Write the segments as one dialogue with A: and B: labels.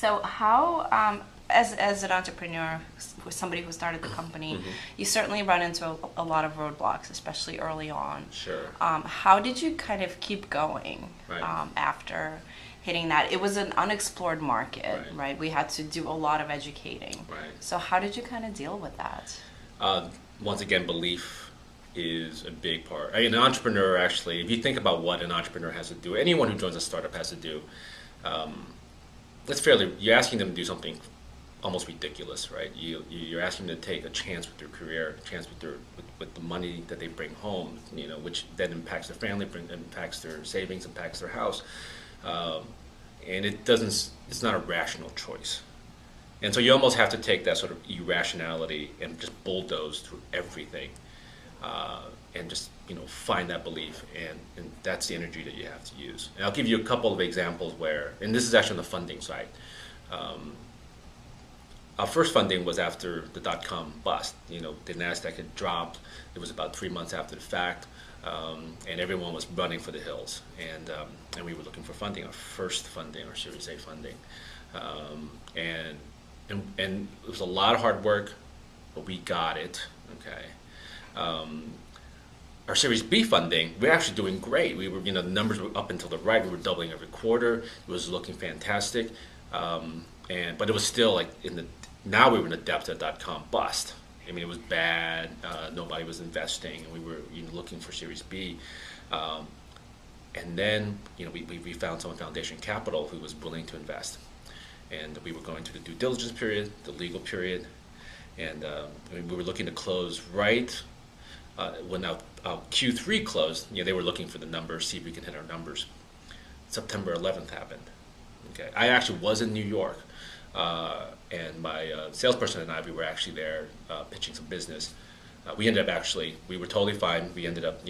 A: So how, as an entrepreneur, somebody who started the company, you certainly run into a lot of roadblocks, especially early on.
B: Sure.
A: How did you kind of keep going
B: Right.
A: after hitting that? It was an unexplored market,
B: Right.
A: right? We had to do a lot of educating.
B: Right.
A: So how did you kind of deal with that?
B: Uh, Once again, belief is a big part. I mean, an entrepreneur actually, if you think about what an entrepreneur has to do, anyone who joins a startup has to do, um, you're asking them to do something almost ridiculous, right? You're asking them to take a chance with their career, a chance with with the money that they bring home, which then impacts their family, impacts their savings, impacts their house, um, and it's not a rational choice. And so you almost have to take that sort of irrationality and just bulldoze through everything, uh, and just find that belief, and that's the energy that you have to use. And I'll give you a couple of examples and this is actually on the funding side. Um, our first funding was after the dot-com bust. The Nasdaq had dropped. It was about 3 months after the fact, and everyone was running for the hills. And we were looking for funding, our first funding, our Series A funding, and and it was a lot of hard work, but we got it. Okay. Um, our Series B funding, we're actually doing great. The numbers were up until the right. We were doubling every quarter. It was looking fantastic, but it was still like now we were in the depths of dot-com bust. I mean, it was bad. Nobody was investing, and we were looking for Series B. And then we found someone, Foundation Capital, who was willing to invest, and we were going through the due diligence period, the legal period, and we were looking to close right when our Q3 closed. They were looking for the numbers, see if we can hit our numbers. September 11th happened. Okay, I actually was in New York, and my salesperson and I, we were actually there pitching some business. We were totally fine. We ended up,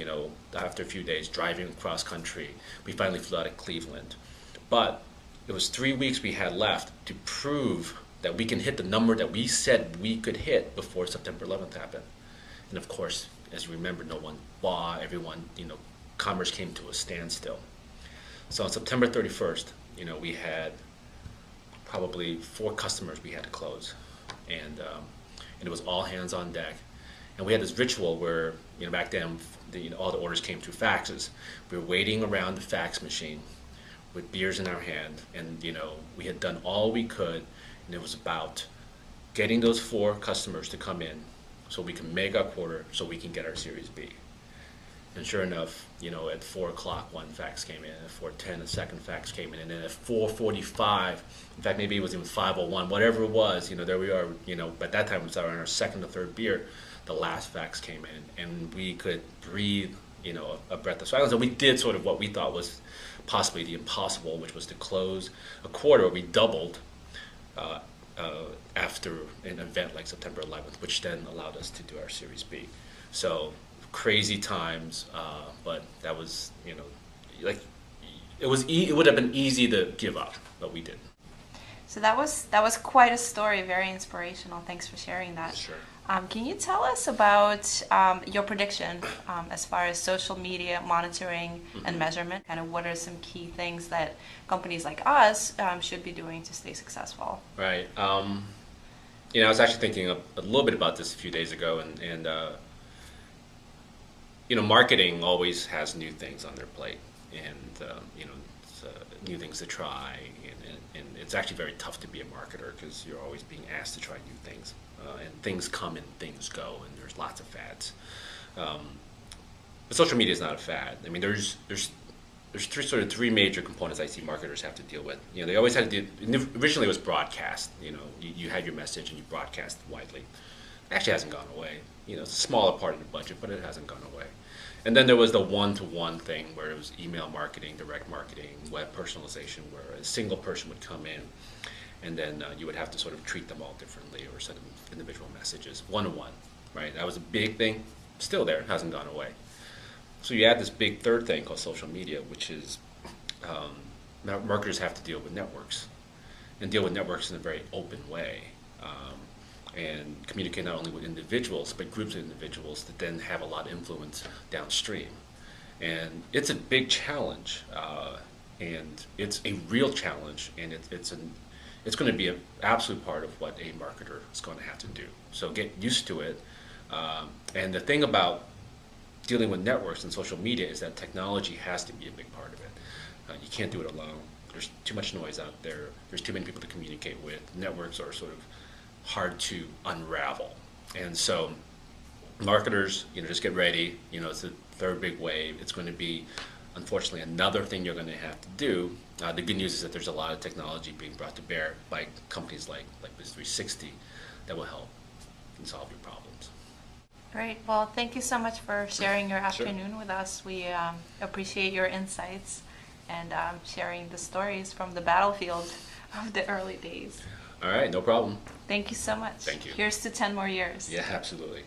B: after a few days, driving across country. We finally flew out of Cleveland. But it was 3 weeks we had left to prove that we can hit the number that we said we could hit before September 11th happened. And of course, as you remember, no one bought. Everyone, commerce came to a standstill. So on September 31st, we had probably 4 customers we had to close, and it was all hands on deck. And we had this ritual where, back then, all the orders came through faxes. We were waiting around the fax machine with beers in our hand, and we had done all we could, and it was about getting those 4 customers to come in so we can make our quarter, so we can get our Series B. And sure enough, at 4 o'clock, one fax came in. At 4:10, a second fax came in. And then at 4:45, in fact, maybe it was even 5:01, whatever it was, there we are, by that time, it was on our second or third beer, the last fax came in. And we could breathe, a breath of silence. And we did sort of what we thought was possibly the impossible, which was to close a quarter. We doubled after an event like September 11th, which then allowed us to do our Series B. So crazy times, but that was, like it would have been easy to give up, but we didn't.
A: So that was quite a story, very inspirational. Thanks for sharing that.
B: Sure.
A: Can you tell us about your prediction as far as social media monitoring and measurement? Kind of what are some key things that companies like us should be doing to stay successful?
B: Right. I was actually thinking a little bit about this a few days ago, and marketing always has new things on their plate, and it's, new things to try, and it's actually very tough to be a marketer because you're always being asked to try new things, and things come and things go, and there's lots of fads. But social media is not a fad. I mean, there's three major components I see marketers have to deal with. They always had to do. Originally, it was broadcast. You had your message and you broadcast widely. It actually hasn't gone away. It's a smaller part of the budget, but it hasn't gone away. And then there was the one-to-one thing where it was email marketing, direct marketing, web personalization, where a single person would come in, and then you would have to sort of treat them all differently or send them individual messages, one-to-one, right? That was a big thing, still there, hasn't gone away. So you add this big third thing called social media, which is marketers have to deal with networks, and deal with networks in a very open way. And communicate not only with individuals, but groups of individuals that then have a lot of influence downstream. And it's a big challenge, and it's a real challenge, and it's going to be an absolute part of what a marketer is going to have to do. So get used to it. And the thing about dealing with networks and social media is that technology has to be a big part of it. You can't do it alone. There's too much noise out there. There's too many people to communicate with. Networks are sort of hard to unravel. And so marketers, just get ready. It's the third big wave. It's going to be, unfortunately, another thing you're going to have to do. The good news is that there's a lot of technology being brought to bear by companies like Biz360 that will help and solve your problems.
A: Great. Well, thank you so much for sharing your
B: Sure.
A: afternoon with us. We appreciate your insights and sharing the stories from the battlefield of the early days.
B: All right, no problem.
A: Thank you so much.
B: Thank you.
A: Here's to 10 more years.
B: Yeah, absolutely.